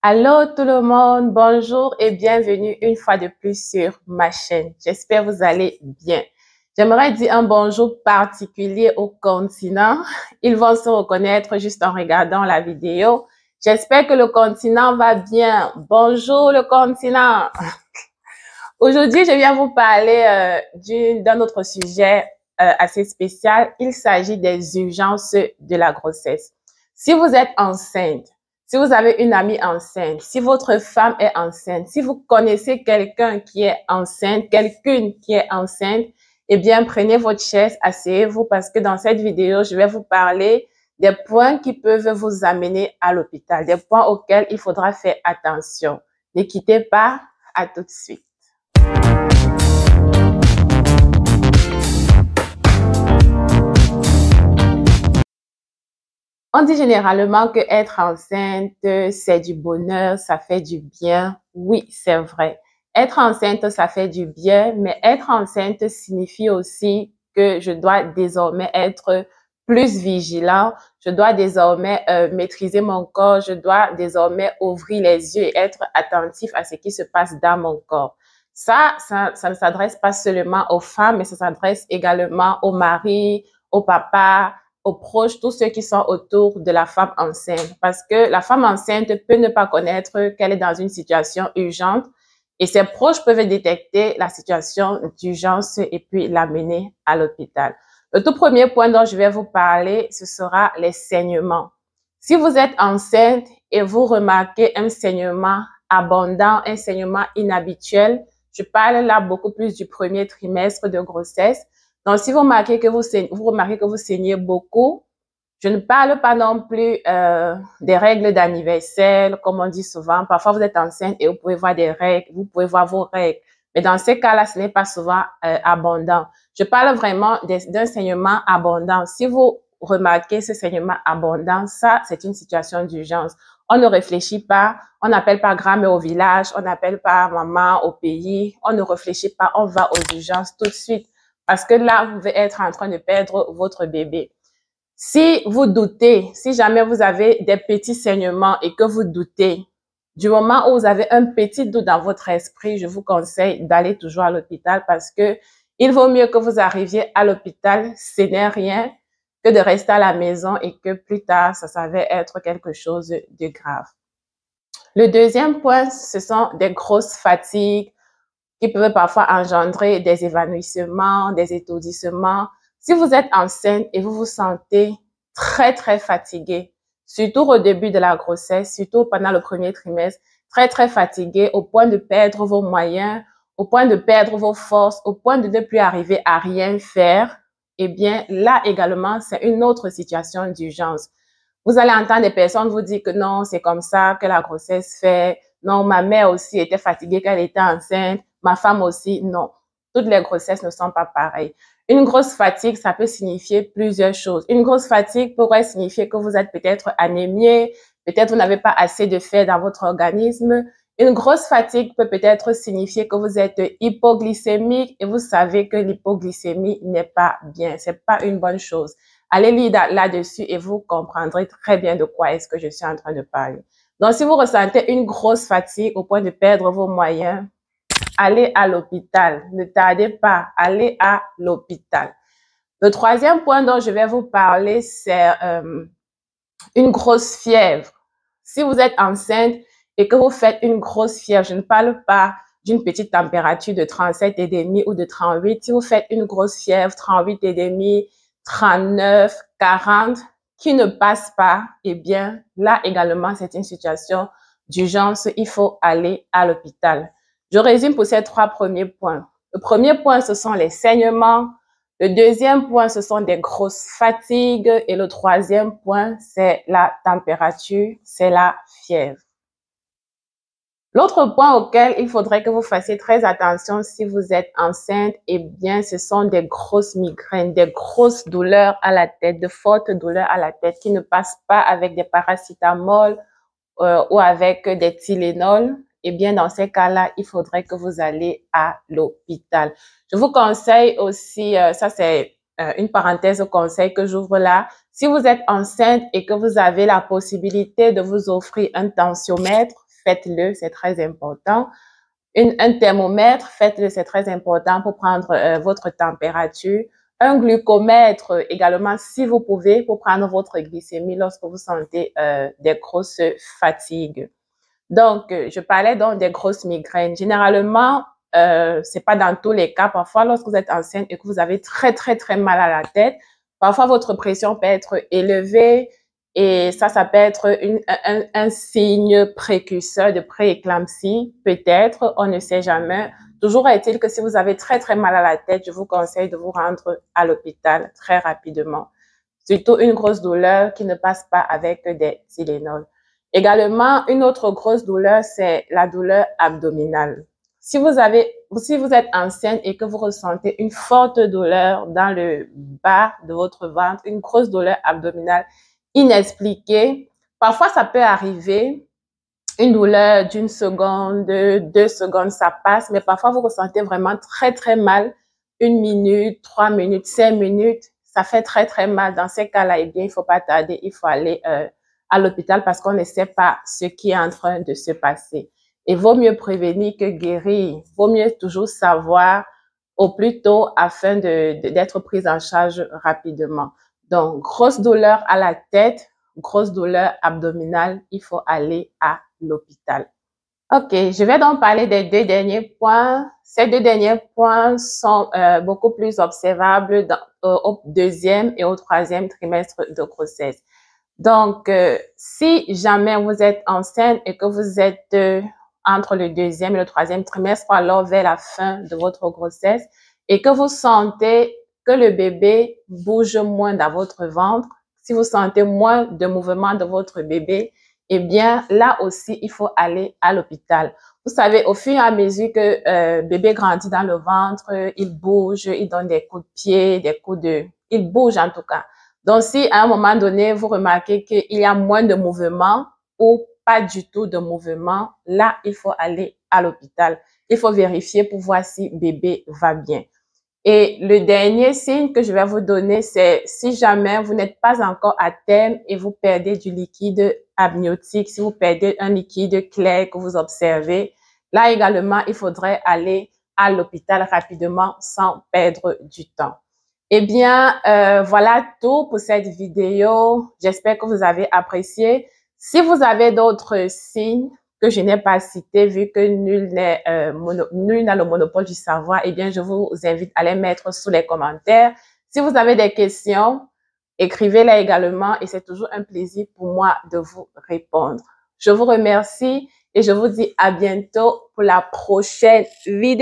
Allô tout le monde, bonjour et bienvenue une fois de plus sur ma chaîne. J'espère que vous allez bien. J'aimerais dire un bonjour particulier au continent. Ils vont se reconnaître juste en regardant la vidéo. J'espère que le continent va bien. Bonjour le continent. Aujourd'hui, je viens vous parler d'un autre sujet assez spécial. Il s'agit des urgences de la grossesse. Si vous êtes enceinte, si vous avez une amie enceinte, si votre femme est enceinte, si vous connaissez quelqu'un qui est enceinte, quelqu'une qui est enceinte, eh bien, prenez votre chaise, asseyez-vous parce que dans cette vidéo, je vais vous parler des points qui peuvent vous amener à l'hôpital, des points auxquels il faudra faire attention. Ne quittez pas, à tout de suite. On dit généralement que être enceinte, c'est du bonheur, ça fait du bien. Oui, c'est vrai. Être enceinte, ça fait du bien, mais être enceinte signifie aussi que je dois désormais être plus vigilant, je dois désormais maîtriser mon corps, je dois désormais ouvrir les yeux et être attentif à ce qui se passe dans mon corps. Ça ne s'adresse pas seulement aux femmes, mais ça s'adresse également aux maris, aux papas, aux proches, tous ceux qui sont autour de la femme enceinte. Parce que la femme enceinte peut ne pas connaître qu'elle est dans une situation urgente et ses proches peuvent détecter la situation d'urgence et puis l'amener à l'hôpital. Le tout premier point dont je vais vous parler, ce sera les saignements. Si vous êtes enceinte et vous remarquez un saignement abondant, un saignement inhabituel, je parle là beaucoup plus du premier trimestre de grossesse. Donc, si vous remarquez que vous saignez beaucoup, je ne parle pas non plus des règles d'anniversaire, comme on dit souvent. Parfois, vous êtes enceinte et vous pouvez voir des règles, vous pouvez voir vos règles. Mais dans ces cas-là, ce n'est pas souvent abondant. Je parle vraiment d'un saignement abondant. Si vous remarquez ce saignement abondant, ça, c'est une situation d'urgence. On ne réfléchit pas, on n'appelle pas grand-mère au village, on n'appelle pas maman au pays, on ne réfléchit pas, on va aux urgences tout de suite. Parce que là, vous pouvez être en train de perdre votre bébé. Si vous doutez, si jamais vous avez des petits saignements et que vous doutez, du moment où vous avez un petit doute dans votre esprit, je vous conseille d'aller toujours à l'hôpital parce que il vaut mieux que vous arriviez à l'hôpital, ce n'est rien, que de rester à la maison et que plus tard, ça s'avère être quelque chose de grave. Le deuxième point, ce sont des grosses fatigues qui peuvent parfois engendrer des évanouissements, des étourdissements. Si vous êtes enceinte et vous vous sentez très, très fatigué, surtout au début de la grossesse, surtout pendant le premier trimestre, très, très fatigué au point de perdre vos moyens, au point de perdre vos forces, au point de ne plus arriver à rien faire, eh bien, là également, c'est une autre situation d'urgence. Vous allez entendre des personnes vous dire que non, c'est comme ça que la grossesse fait. Non, ma mère aussi était fatiguée quand elle était enceinte. Ma femme aussi, non. Toutes les grossesses ne sont pas pareilles. Une grosse fatigue, ça peut signifier plusieurs choses. Une grosse fatigue pourrait signifier que vous êtes peut-être anémié, peut-être vous n'avez pas assez de fer dans votre organisme. Une grosse fatigue peut peut-être signifier que vous êtes hypoglycémique et vous savez que l'hypoglycémie n'est pas bien, c'est pas une bonne chose. Allez lire là-dessus et vous comprendrez très bien de quoi est-ce que je suis en train de parler. Donc, si vous ressentez une grosse fatigue au point de perdre vos moyens, allez à l'hôpital. Ne tardez pas, allez à l'hôpital. Le troisième point dont je vais vous parler, c'est une grosse fièvre. Si vous êtes enceinte et que vous faites une grosse fièvre, je ne parle pas d'une petite température de 37,5 ou de 38. Si vous faites une grosse fièvre, 38,5, 39, 40, qui ne passe pas, eh bien, là également, c'est une situation d'urgence. Il faut aller à l'hôpital. Je résume pour ces trois premiers points. Le premier point, ce sont les saignements. Le deuxième point, ce sont des grosses fatigues. Et le troisième point, c'est la température, c'est la fièvre. L'autre point auquel il faudrait que vous fassiez très attention si vous êtes enceinte, eh bien, ce sont des grosses migraines, des grosses douleurs à la tête, de fortes douleurs à la tête qui ne passent pas avec des paracétamol ou avec des Tylenol. Eh bien, dans ces cas-là, il faudrait que vous allez à l'hôpital. Je vous conseille aussi, ça c'est une parenthèse au conseil que j'ouvre là, si vous êtes enceinte et que vous avez la possibilité de vous offrir un tensiomètre, faites-le, c'est très important. Un thermomètre, faites-le, c'est très important pour prendre votre température. Un glucomètre également, si vous pouvez, pour prendre votre glycémie lorsque vous sentez des grosses fatigues. Donc, je parlais donc des grosses migraines. Généralement, c'est pas dans tous les cas. Parfois, lorsque vous êtes enceinte et que vous avez très, très, très mal à la tête, parfois votre pression peut être élevée et ça peut être un signe précurseur de prééclampsie, peut-être, on ne sait jamais. Toujours est-il que si vous avez très, très mal à la tête, je vous conseille de vous rendre à l'hôpital très rapidement. Surtout une grosse douleur qui ne passe pas avec des Tylenol. Également, une autre grosse douleur, c'est la douleur abdominale. Si vous êtes enceinte et que vous ressentez une forte douleur dans le bas de votre ventre, une grosse douleur abdominale inexpliquée, parfois ça peut arriver, une douleur d'une seconde, 2 secondes, ça passe, mais parfois vous ressentez vraiment très, très mal, 1 minute, 3 minutes, 5 minutes, ça fait très, très mal. Dans ces cas-là, eh bien, il faut pas tarder, il faut aller à l'hôpital parce qu'on ne sait pas ce qui est en train de se passer. Et vaut mieux prévenir que guérir. Vaut mieux toujours savoir au plus tôt afin d'être prise en charge rapidement. Donc, grosse douleur à la tête, grosse douleur abdominale, il faut aller à l'hôpital. Ok, je vais donc parler des 2 derniers points. Ces 2 derniers points sont beaucoup plus observables au 2e et au 3e trimestre de grossesse. Donc, si jamais vous êtes enceinte et que vous êtes entre le 2e et le 3e trimestre, alors vers la fin de votre grossesse, et que vous sentez que le bébé bouge moins dans votre ventre, si vous sentez moins de mouvement de votre bébé, eh bien, là aussi, il faut aller à l'hôpital. Vous savez, au fur et à mesure que bébé grandit dans le ventre, il bouge, il donne des coups de pied, il bouge en tout cas. Donc, si à un moment donné, vous remarquez qu'il y a moins de mouvement ou pas du tout de mouvement, là, il faut aller à l'hôpital. Il faut vérifier pour voir si bébé va bien. Et le dernier signe que je vais vous donner, c'est si jamais vous n'êtes pas encore à terme et vous perdez du liquide amniotique, si vous perdez un liquide clair que vous observez, là également, il faudrait aller à l'hôpital rapidement sans perdre du temps. Eh bien, voilà tout pour cette vidéo. J'espère que vous avez apprécié. Si vous avez d'autres signes que je n'ai pas cités, vu que nul n'a le monopole du savoir, eh bien, je vous invite à les mettre sous les commentaires. Si vous avez des questions, écrivez-les également et c'est toujours un plaisir pour moi de vous répondre. Je vous remercie et je vous dis à bientôt pour la prochaine vidéo.